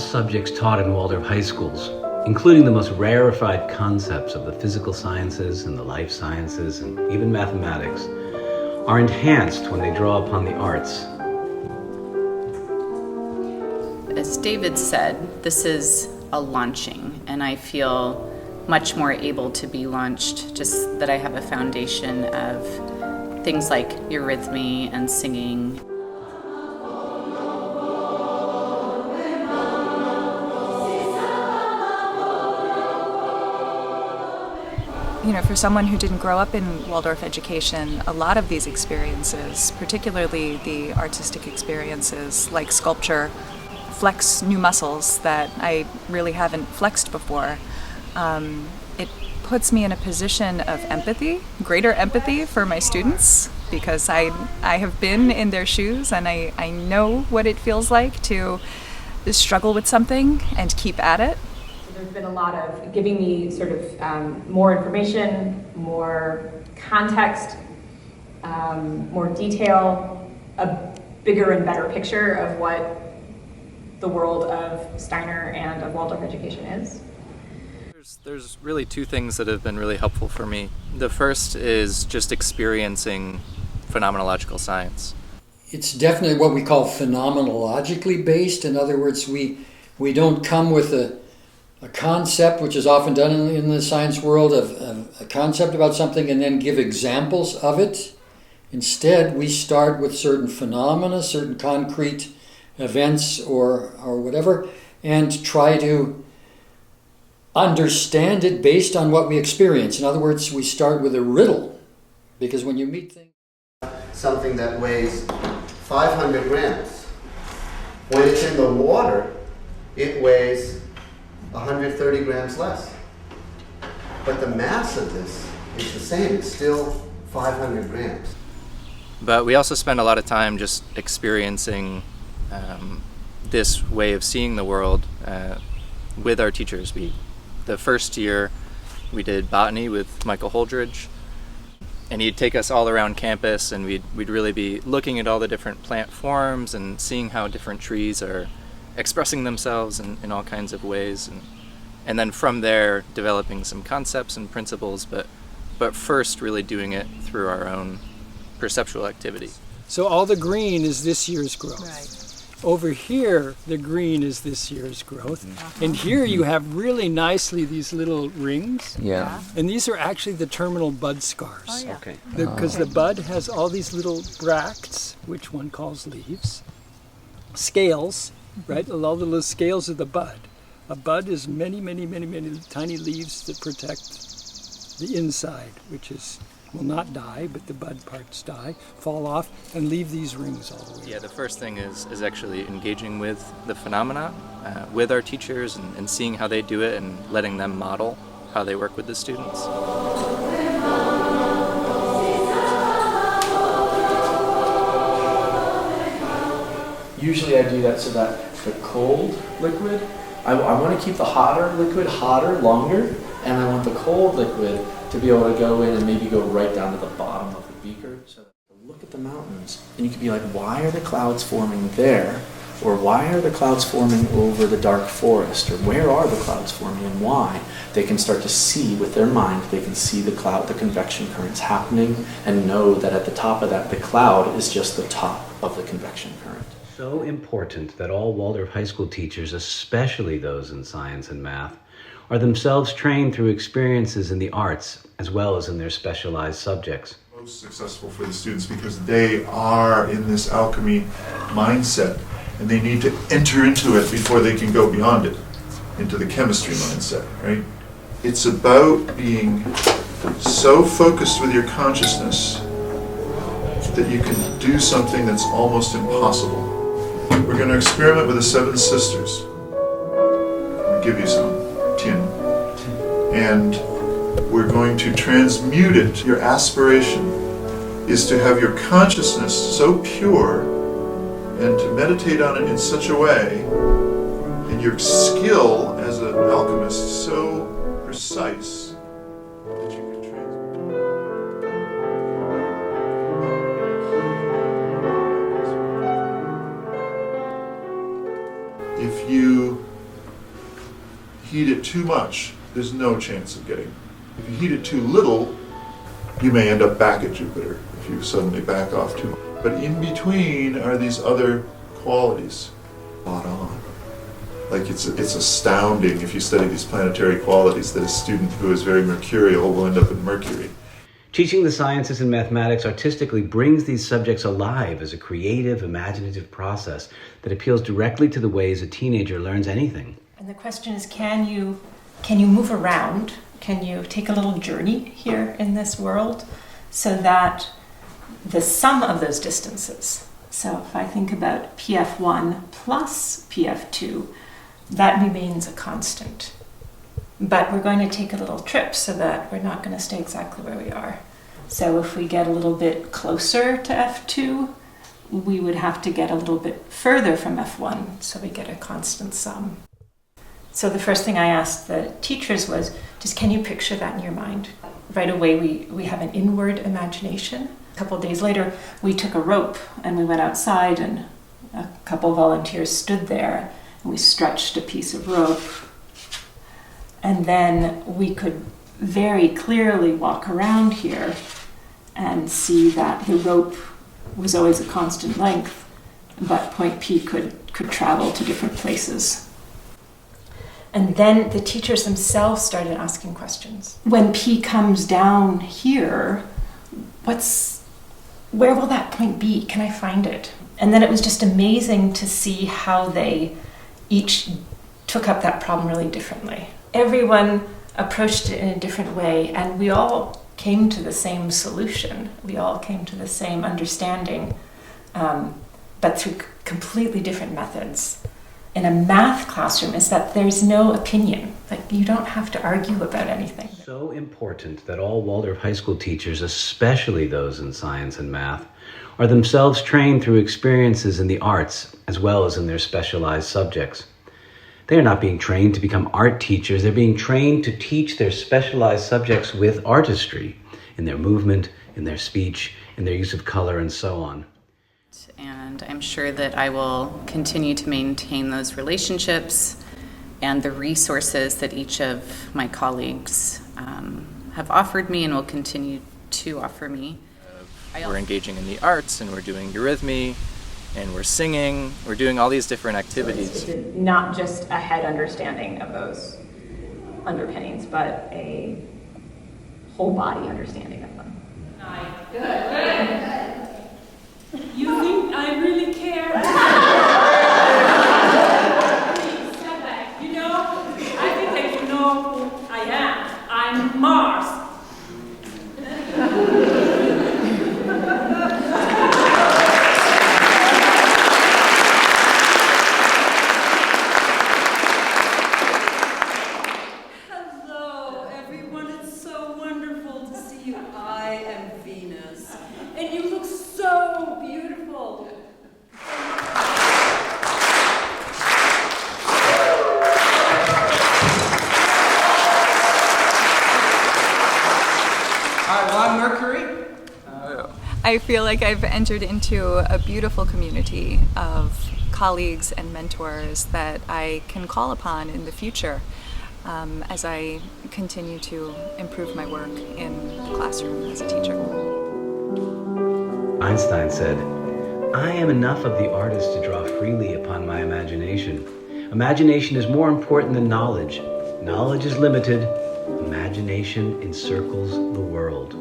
subjects taught in Waldorf high schools, including the most rarefied concepts of the physical sciences and the life sciences and even mathematics, are enhanced when they draw upon the arts. As David said, this is a launching, and I feel much more able to be launched just that I have a foundation of things like eurythmy and singing. You know, for someone who didn't grow up in Waldorf education, a lot of these experiences, particularly the artistic experiences like sculpture, flex new muscles that I really haven't flexed before. It puts me in a position of empathy, greater empathy for my students, because I have been in their shoes and I know what it feels like to struggle with something and keep at it. There's been a lot of giving me sort of more information, more context, more detail, a bigger and better picture of what the world of Steiner and of Waldorf education is. There's really two things that have been really helpful for me. The first is just experiencing phenomenological science. It's definitely what we call phenomenologically based. In other words, we don't come with a concept, which is often done in the science world, of a concept about something and then give examples of it. Instead, we start with certain phenomena, certain concrete events or whatever, and try to understand it based on what we experience. In other words, we start with a riddle, because when you meet things... Something that weighs 500 grams. When it's in the water, it weighs 130 grams less. But the mass of this is the same. It's still 500 grams. But we also spend a lot of time just experiencing this way of seeing the world with our teachers. The first year we did botany with Michael Holdridge, and he'd take us all around campus, and we'd really be looking at all the different plant forms and seeing how different trees are expressing themselves in all kinds of ways, and then from there developing some concepts and principles, but first really doing it through our own perceptual activity. So all the green is this year's growth. Right. Over here, the green is this year's growth. And here you have really nicely these little rings. Yeah. And these are actually the terminal bud scars. Oh, yeah. Okay. Because the bud has all these little bracts, which one calls leaves, scales, right? All the little scales of the bud. A bud is many, many, many, many tiny leaves that protect the inside, which will not die, but the bud parts die, fall off, and leave these rings all the way. Yeah, the first thing is actually engaging with the phenomena with our teachers and seeing how they do it and letting them model how they work with the students. Usually I do that so that the cold liquid, I want to keep the hotter liquid hotter longer, and I want the cold liquid to be able to go in and maybe go right down to the bottom of the beaker. So look at the mountains, and you could be like, why are the clouds forming there? Or why are the clouds forming over the dark forest? Or where are the clouds forming and why? They can start to see with their mind, they can see the convection currents happening and know that at the top of that, the cloud is just the top of the convection current. So important that all Waldorf high school teachers, especially those in science and math, are themselves trained through experiences in the arts as well as in their specialized subjects. Most successful for the students because they are in this alchemy mindset and they need to enter into it before they can go beyond it, into the chemistry mindset, right? It's about being so focused with your consciousness that you can do something that's almost impossible. We're going to experiment with the 7 sisters. I'll give you some tin. And we're going to transmute it. Your aspiration is to have your consciousness so pure and to meditate on it in such a way, and your skill as an alchemist so precise that you can transmute. If you heat it too much, there's no chance of getting. If you heat it too little, you may end up back at Jupiter if you suddenly back off too much. But in between are these other qualities. Spot on. Like it's astounding if you study these planetary qualities that a student who is very mercurial will end up in Mercury. Teaching the sciences and mathematics artistically brings these subjects alive as a creative, imaginative process that appeals directly to the ways a teenager learns anything. And the question is, can you move around? Can you take a little journey here in this world so that the sum of those distances, so if I think about PF1 plus PF2, that remains a constant. But we're going to take a little trip so that we're not going to stay exactly where we are. So if we get a little bit closer to F2, we would have to get a little bit further from F1 so we get a constant sum. So the first thing I asked the teachers was, just can you picture that in your mind? Right away we have an inward imagination. A couple of days later we took a rope and we went outside and a couple of volunteers stood there and we stretched a piece of rope. And then we could very clearly walk around here and see that the rope was always a constant length, but point P could travel to different places. And then the teachers themselves started asking questions. When P comes down here, where will that point be? Can I find it? And then it was just amazing to see how they each took up that problem really differently. Everyone approached it in a different way, and we all came to the same solution. We all came to the same understanding, but through completely different methods. In a math classroom is that there's no opinion. Like, you don't have to argue about anything. So important that all Waldorf High School teachers, especially those in science and math, are themselves trained through experiences in the arts as well as in their specialized subjects. They are not being trained to become art teachers. They're being trained to teach their specialized subjects with artistry, in their movement, in their speech, in their use of color, and so on. And I'm sure that I will continue to maintain those relationships and the resources that each of my colleagues have offered me and will continue to offer me. We're engaging in the arts, and we're doing eurythmy, and we're singing, we're doing all these different activities. Not just a head understanding of those underpinnings, but a whole body understanding of them. Good. You think I really care? Please, step back. You know, I think that you know who I am. I'm Mars. Hello, everyone. It's so wonderful to see you. I am Venus, and you look so beautiful. I'm Mercury. I feel like I've entered into a beautiful community of colleagues and mentors that I can call upon in the future as I continue to improve my work in the classroom as a teacher. Einstein said, "I am enough of the artist to draw freely upon my imagination. Imagination is more important than knowledge. Knowledge is limited. Imagination encircles the world."